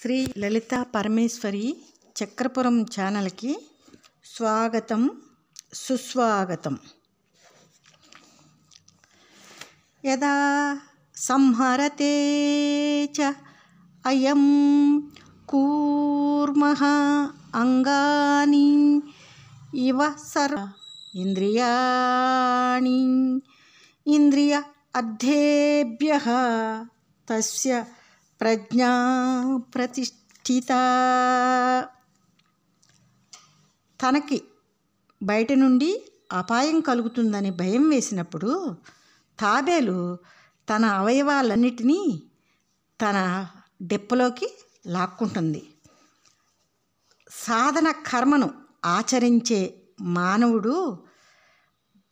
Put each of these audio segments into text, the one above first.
శ్రీ లలితా పరమేశ్వరి చక్రపురం ఛానల్కి స్వాగతం సుస్వాగతం. యదా సంహరతే చ అయం కూర్మః అంగాని ఇవ సర్వ ఇంద్రియాణి ఇంద్రియ అర్థేభ్యః తస్య ప్రజ్ఞా ప్రతిష్ఠిత. తనకి బయట నుండి అపాయం కలుగుతుందని భయం వేసినప్పుడు తాబేలు తన అవయవాలన్నిటినీ తన డెప్పలోకి లాక్కుంటుంది. సాధన కర్మను ఆచరించే మానవుడు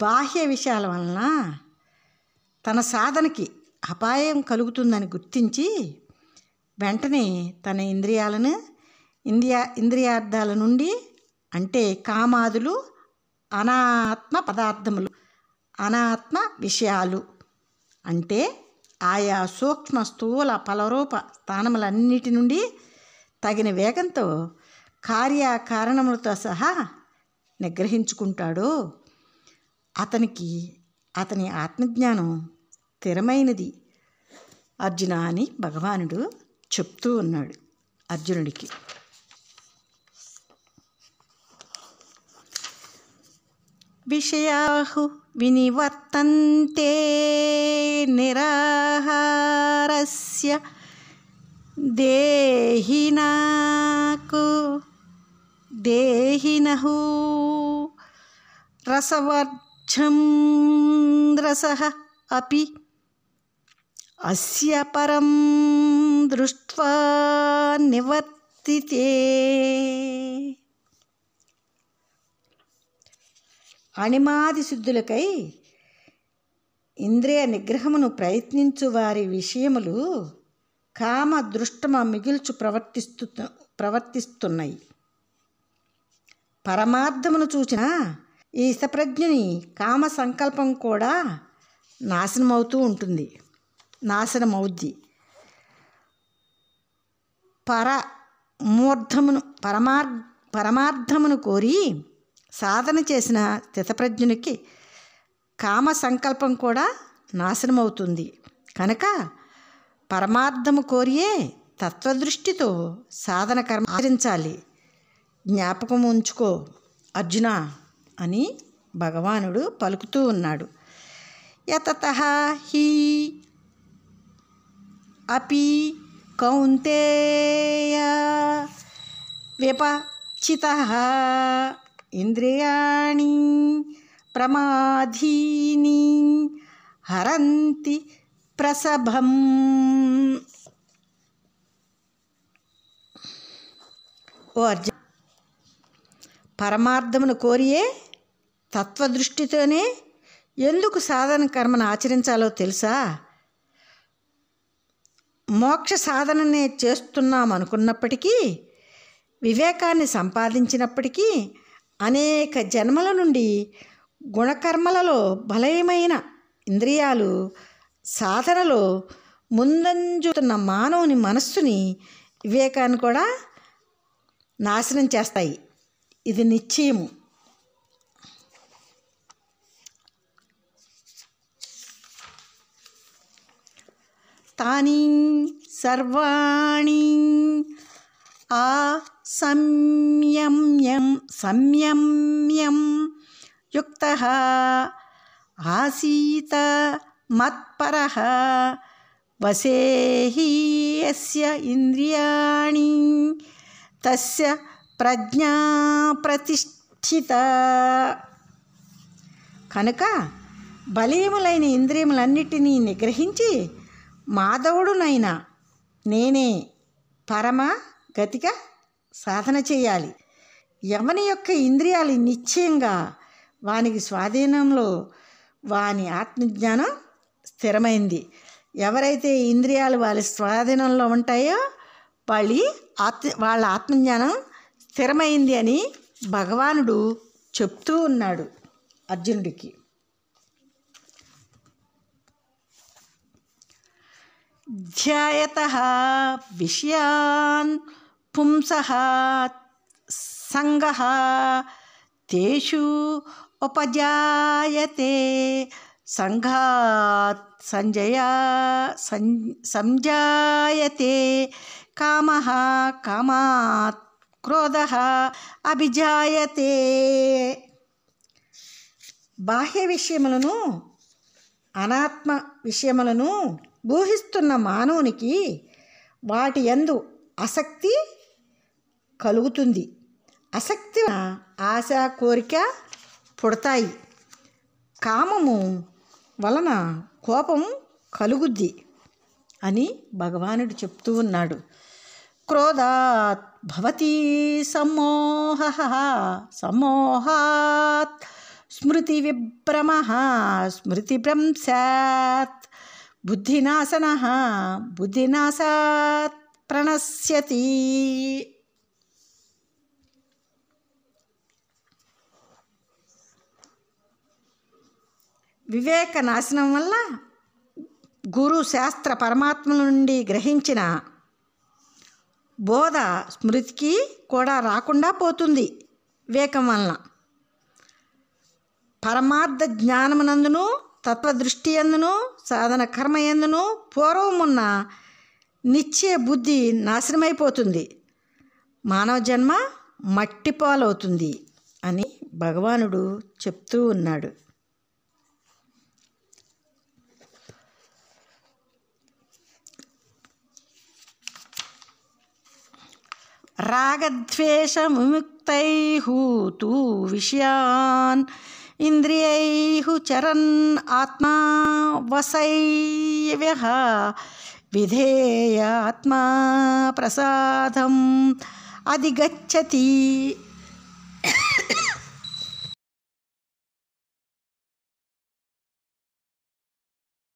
బాహ్య విషయాల వలన తన సాధనకి అపాయం కలుగుతుందని గుర్తించి వెంటనే తన ఇంద్రియార్థాల నుండి అంటే కామాదులు, అనాత్మ పదార్థములు, అనాత్మ విషయాలు అంటే ఆయా సూక్ష్మ స్థూల ఫలరూప స్థానములన్నిటి నుండి తగిన వేగంతో కార్యకారణములతో సహా నిగ్రహించుకుంటాడో అతనికి అతని ఆత్మజ్ఞానం స్థిరమైనది అర్జున అని భగవానుడు చెప్తూ ఉన్నాడు అర్జునుడికి. విషయాహు వినివర్తంతే నిరాహారస్య దేహినః రసవర్జం రసః అపి అస్య పరం దృష్ట్వా నివర్తితే. అణిమాది సిద్ధులకై ఇంద్రియ నిగ్రహమును ప్రయత్నించు వారి విషయములు కామ దృష్టమ మిగిల్చు ప్రవర్తిస్తున్నాయి. పరమార్థమును చూచిన ఈ సప్రజ్ఞుని కామ సంకల్పం కూడా నాశనమవుద్ది. పరమార్థమును కోరి సాధన చేసిన స్థితప్రజ్ఞునికి కామ సంకల్పం కూడా నాశనమవుతుంది. కనుక పరమార్థము కోరియే తత్వదృష్టితో సాధన కర్మ ఆచరించాలి. జ్ఞాపకం ఉంచుకో అర్జున అని భగవానుడు పలుకుతూ ఉన్నాడు. యతతః హి అపి కౌంతేయ విపచ్చితః ఇంద్రియాణి ప్రమాధీని హరంతి ప్రసభం. ఓ అర్జున, పరమార్థమును కోరియే తత్వదృష్టితోనే ఎందుకు సాధన కర్మను ఆచరించాలో తెలుసా? మోక్ష సాధననే చేస్తున్నామనుకున్నప్పటికీ, వివేకాన్ని సంపాదించినప్పటికీ అనేక జన్మల నుండి గుణకర్మలలో బలమైన ఇంద్రియాలు సాధనలో ముందంజుతున్న మానవుని మనస్సుని, వివేకాన్ని కూడా నాశనం చేస్తాయి. ఇది నిశ్చయము. తాని సర్వాణి సంయమ్యం యుక్తః ఆసీత మత్పరః వశేహి యస్య ఇంద్రియాణి తస్య ప్రజ్ఞా ప్రతిష్ఠిత. కనుక బలీయములైన ఇంద్రియములన్నిటినీ నిగ్రహించి మాధవుడునైనా నేనే పరమ గతిగా సాధన చేయాలి. ఎవని యొక్క ఇంద్రియాలు నిశ్చయంగా వానికి స్వాధీనంలో వాని ఆత్మజ్ఞానం స్థిరమైంది. ఎవరైతే ఇంద్రియాలు వాళ్ళ స్వాధీనంలో ఉంటాయో వాళ్ళ ఆత్మజ్ఞానం స్థిరమైంది అని భగవానుడు చెప్తూ ఉన్నాడు అర్జునుడికి. ధ్యాయతః విషయాన్ పుంసః సంగః తేషు ఉపజాయతే సంఘాత్ సంజాయతే కామః కామాత్ క్రోధః అభిజాయతే. బాహ్య విషయములను అనాత్మ విషయములను ఊహిస్తున్న మానవునికి వాటి యందు ఆసక్తి కలుగుతుంది. ఆసక్తి ఆశ కోరిక పుడతాయి. కామము వలన కోపం కలుగుద్ది అని భగవానుడు చెప్తూ ఉన్నాడు. క్రోధాత్ భవతి సమ్మోహః సమ్మోహాత్ స్మృతి విభ్రమః స్మృతిభ్రంశాత్ బుద్ధినాశనః బుద్ధినాశాత్ ప్రణశ్యతి. వివేక నాశనం వల్ల గురు శాస్త్ర పరమాత్మ నుండి గ్రహించిన బోధ స్మృతికి కూడా రాకుండా పోతుంది. వివేకం వలన పరమార్థ జ్ఞానమునందును తత్వదృష్టి ఎందును సాధన కర్మ ఎందును పూర్వమున్న నిశ్చయ బుద్ధి నాశనమైపోతుంది. మానవ జన్మ మట్టిపాలవుతుంది అని భగవానుడు చెప్తూ ఉన్నాడు. రాగద్వేషముక్తైః తు విషయాన్ ఇంద్రియైః చరన్ ఆత్మా వశైవ్యః విధేయాత్మా ప్రసాదం అధిగచ్చతి.